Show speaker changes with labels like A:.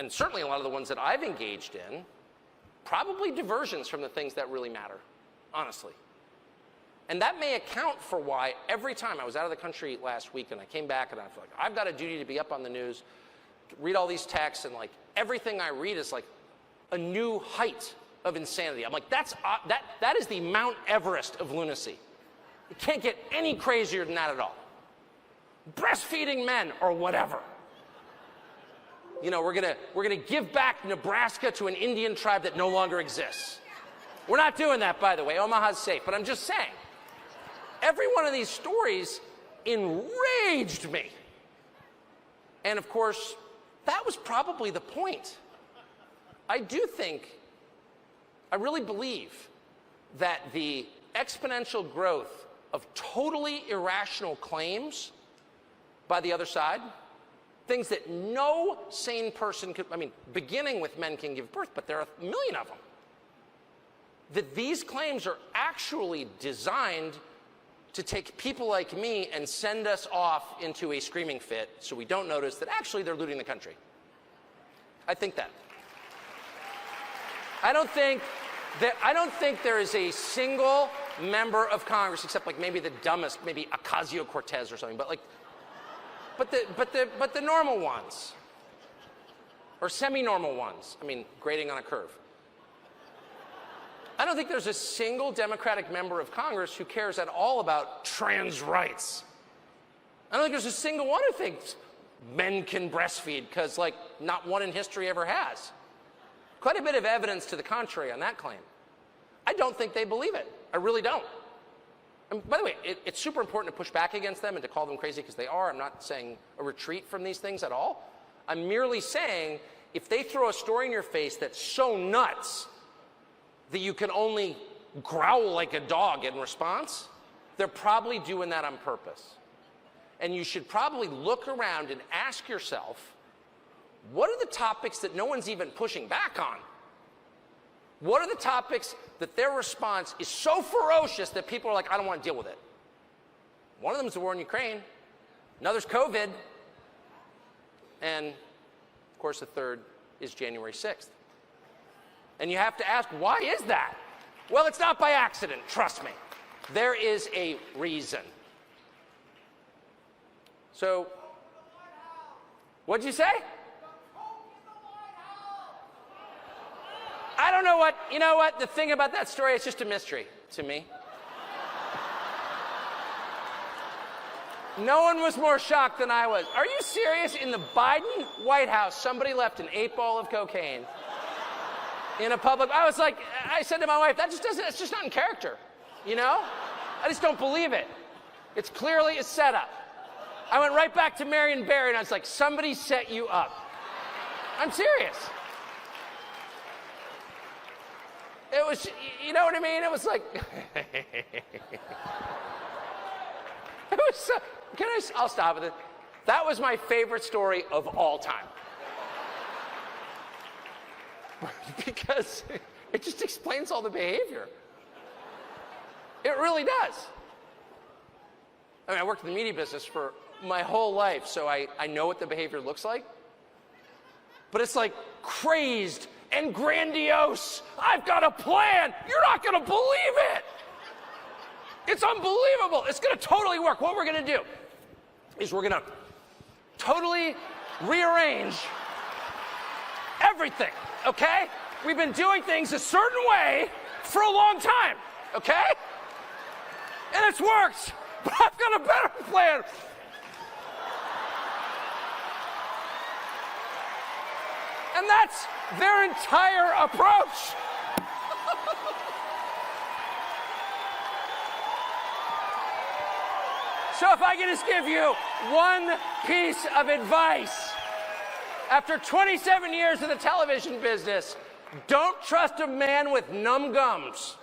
A: and certainly a lot of the ones that I've engaged in, probably diversions from the things that really matter, honestly. And that may account for why every time I was out of the country last week and I came back and I feel like I've got a duty to be up on the news, read all these texts, and like everything I read is like a new height of insanity. I'm like, that is the Mount Everest of lunacy. It can't get any crazier than that at all. Breastfeeding men or whatever. You know, we're gonna give back Nebraska to an Indian tribe that no longer exists. We're not doing that, by the way. Omaha's safe. But I'm just saying, every one of these stories enraged me. And of course, that was probably the point. I really believe that the exponential growth of totally irrational claims by the other side, things that no sane person could, I mean, beginning with men can give birth, but there are a million of them, that these claims are actually designed to take people like me and send us off into a screaming fit so we don't notice that actually they're looting the country. I think that. I don't think there is a single member of Congress, except like maybe the dumbest, maybe Ocasio-Cortez or something, but the normal ones, or semi-normal ones, I mean, grading on a curve. I don't think there's a single Democratic member of Congress who cares at all about trans rights. I don't think there's a single one who thinks men can breastfeed, because like not one in history ever has. Quite a bit of evidence to the contrary on that claim. I don't think they believe it. I really don't. And by the way, it's super important to push back against them and to call them crazy, because they are. I'm not saying a retreat from these things at all. I'm merely saying if they throw a story in your face that's so nuts that you can only growl like a dog in response, they're probably doing that on purpose. And you should probably look around and ask yourself, what are the topics that no one's even pushing back on? What are the topics that their response is so ferocious that people are like, I don't want to deal with it? One of them is the war in Ukraine. Another's COVID. And, of course, the third is January 6th. And you have to ask, why is that? Well, it's not by accident, trust me. There is a reason. So, what'd you say? I don't know what, you know what, the thing about that story, it's just a mystery to me. No one was more shocked than I was. Are you serious? In the Biden White House, somebody left an 8-ball of cocaine in a public, I said to my wife, it's just not in character, you know? I just don't believe it. It's clearly a setup. I went right back to Marion Barry and I was like, somebody set you up. I'm serious. It was, you know what I mean? It was like, it was so, I'll stop with it. That was my favorite story of all time. Because it just explains all the behavior. It really does. I mean, I worked in the media business for my whole life, so I know what the behavior looks like. But it's like crazed and grandiose. I've got a plan. You're not going to believe it. It's unbelievable. It's going to totally work. What we're going to do is we're going to totally rearrange everything, okay? We've been doing things a certain way for a long time, okay? And it's worked. But I've got a better plan. And that's their entire approach. So if I can just give you one piece of advice, after 27 years in the television business, don't trust a man with numb gums.